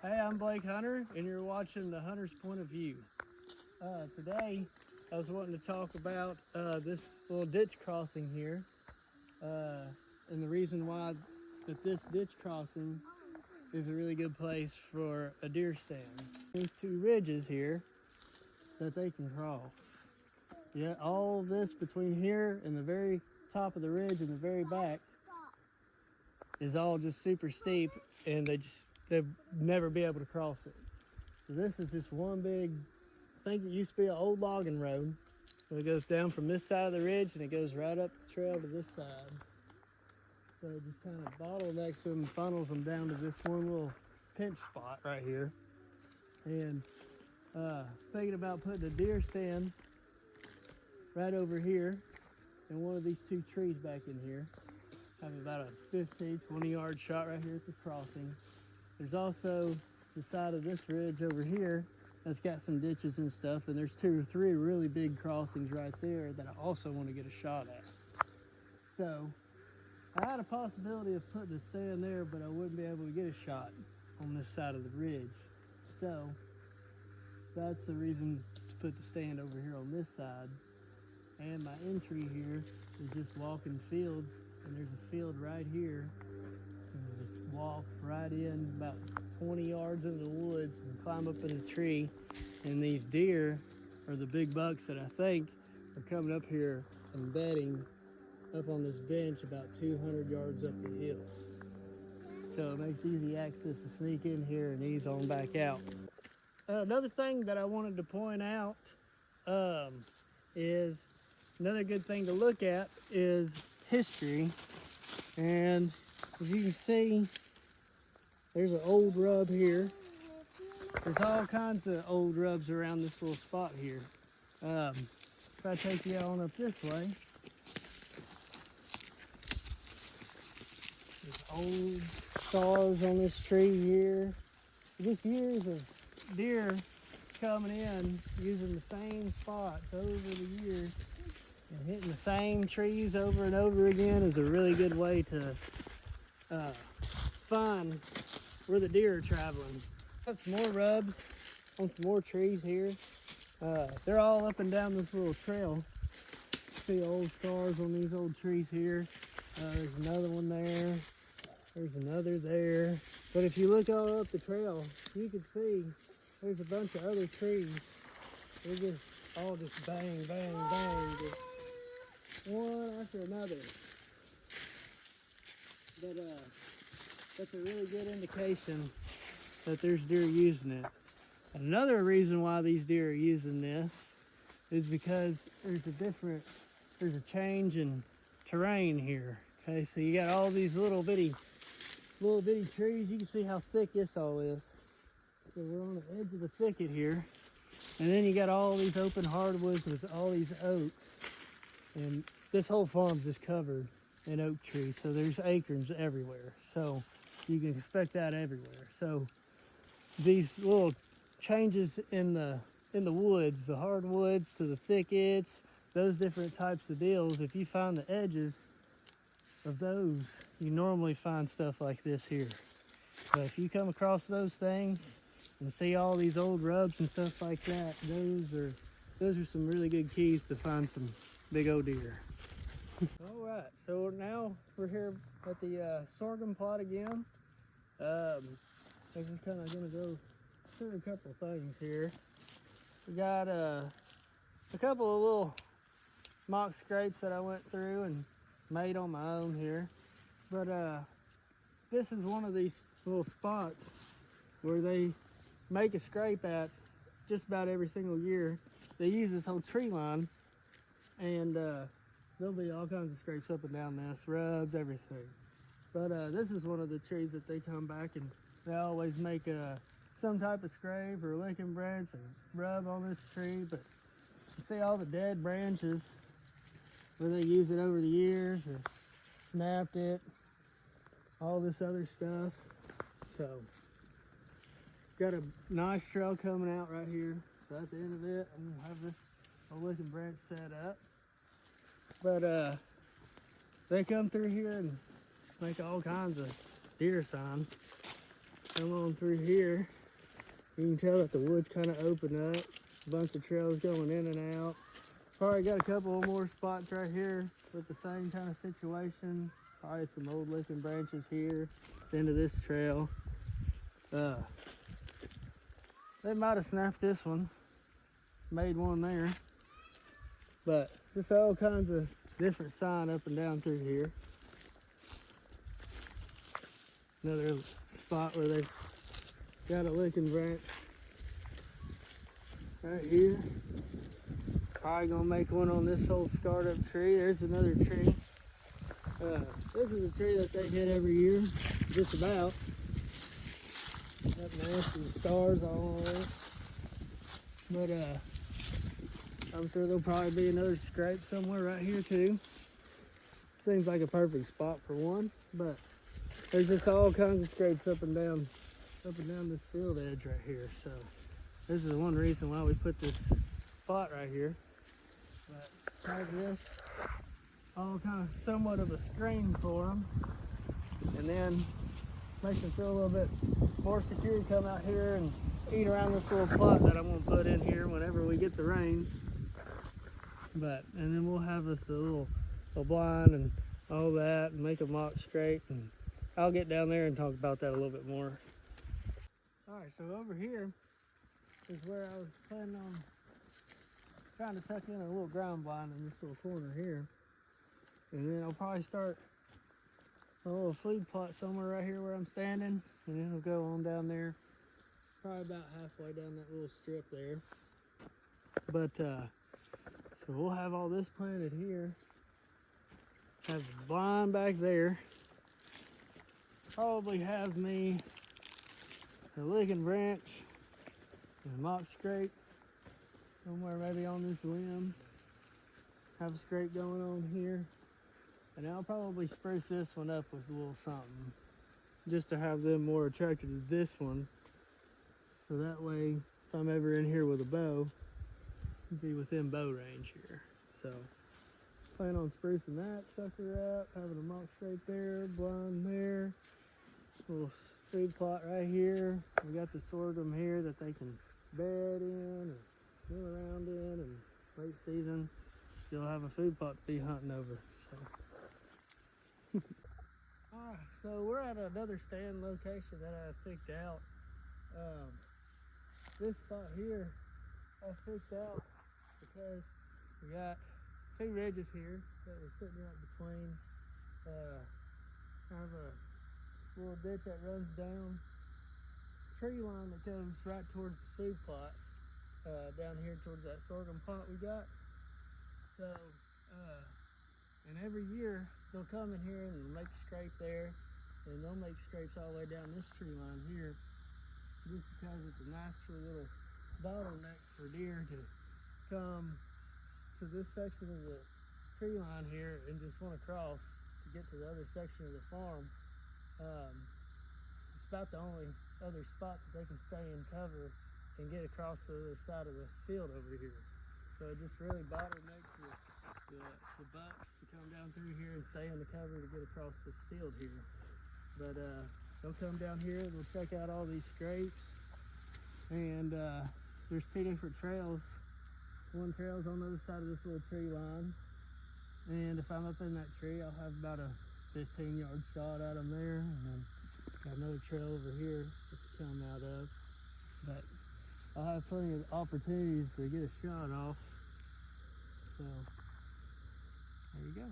Hey, I'm Blake Hunter, and you're watching The Hunter's Point of View. Today, I was wanting to talk about this little ditch crossing here, and the reason why that this ditch crossing is a really good place for a deer stand. These two ridges here that they can cross. Yeah, all this between here and the very top of the ridge and the very back is all just super steep, and they'll never be able to cross it. So this is just one big, I think it used to be an old logging road. So it goes down from this side of the ridge and it goes right up the trail to this side. So it just kind of bottlenecks them and funnels them down to this one little pinch spot right here. And thinking about putting a deer stand right over here and one of these two trees back in here. Have about a 15, 20 yard shot right here at the crossing. There's also the side of this ridge over here that's got some ditches and stuff, and there's 2 or 3 really big crossings right there that I also want to get a shot at. So I had a possibility of putting a stand there, but I wouldn't be able to get a shot on this side of the ridge. So that's the reason to put the stand over here on this side. And my entry here is just walking fields, and there's a field right here. And just walk right in about 20 yards into the woods and climb up in the tree. And these deer are the big bucks that I think are coming up here and bedding up on this bench about 200 yards up the hill. So it makes easy access to sneak in here and ease on back out. Another thing that I wanted to point out is another good thing to look at is history. And as you can see, there's an old rub here. There's all kinds of old rubs around this little spot here. If I take you on up this way, there's old stars on this tree here. Just years of deer coming in using the same spots over the years and hitting the same trees over and over again is a really good way to find where the deer are traveling. Got some more rubs on some more trees here. They're all up and down this little trail. See old scars on these old trees here. There's another one there. There's another there. But if you look all up the trail, you can see there's a bunch of other trees. They're just all just bang, bang, bang. Just one after another. But that's a really good indication that there's deer using it. Another reason why these deer are using this is because there's a change in terrain here. Okay, so you got all these little bitty trees. You can see how thick this all is. So we're on the edge of the thicket here. And then you got all these open hardwoods with all these oaks. And this whole farm's just covered in oak trees. So there's acorns everywhere. So you can expect that everywhere. So these little changes in the woods, the hardwoods to the thickets, those different types of deals, if you find the edges of those, you normally find stuff like this here. But if you come across those things and see all these old rubs and stuff like that, those are some really good keys to find some big old deer. All right, so now we're here at the sorghum plot again. I'm just kind of gonna go through a couple things here. We got a couple of little mock scrapes that I went through and made on my own here. But this is one of these little spots where they make a scrape at just about every single year. They use this whole tree line, and there'll be all kinds of scrapes up and down this, rubs, everything. But this is one of the trees that they come back and they always make some type of scrape or licking branch and rub on this tree. But you see all the dead branches where they use it over the years or snapped it, all this other stuff. So got a nice trail coming out right here. So at the end of it, I'm gonna have this old licking branch set up. But they come through here and make all kinds of deer sign. Come on through here. You can tell that the wood's kind of open up. A bunch of trails going in and out. Probably got a couple more spots right here with the same kind of situation. Probably some old licking branches here at the end of this trail. They might have snapped this one, made one there. But just all kinds of different sign up and down through here. Another spot where they've got a licking branch right here. Probably gonna make one on this old scarred up tree. There's another tree. This is a tree that they hit every year, just about. Got nasty scars all over it. But I'm sure there'll probably be another scrape somewhere right here too. Seems like a perfect spot for one, but there's just all kinds of scrapes up and down this field edge right here. So this is one reason why we put this spot right here. But have this all kind of somewhat of a screen for them, and then makes them feel a little bit more secure to come out here and eat around this little plot that I'm gonna put in here whenever we get the rain. And then we'll have us a little blind and all that, and make a mock scrape, and I'll get down there and talk about that a little bit more. All right, so over here is where I was planning on trying to tuck in a little ground blind in this little corner here. And then I'll probably start a little feed plot somewhere right here where I'm standing, and then we'll go on down there, probably about halfway down that little strip there. But so we'll have all this planted here, have the blind back there, probably have me a licking branch and a mock scrape somewhere maybe on this limb, have a scrape going on here. And I'll probably spruce this one up with a little something, just to have them more attracted to this one. So that way, if I'm ever in here with a bow, it'd be within bow range here. So, plan on sprucing that sucker up, having a mock scrape there, blind there, little feed plot right here. We got the sorghum here that they can bed in or mill around in, and late season, you'll have a food plot to be hunting over. So. Alright, so we're at another stand location that I picked out. This spot here I picked out because we got two ridges here that we're sitting right between. Kind of a little ditch that runs down, tree line that goes right towards the food plot, down here towards that sorghum plot we got. So, and every year they'll come in here and they'll make a scrape there, and they'll make scrapes all the way down this tree line here, just because it's a natural little bottleneck for deer to come to this section of the tree line here and just want to cross to get to the other section of the farm. It's about the only other spot that they can stay in cover and get across the other side of the field over here. So it just really bottlenecks the bucks to come down through here and stay in the cover to get across this field here. But they'll come down here, they'll check out all these scrapes, and there's two different trails. One trail's on the other side of this little tree line, and if I'm up in that tree, I'll have about a 15-yard shot at them there, and then got another trail over here to come out of. But I'll have plenty of opportunities to get a shot off. So there you go.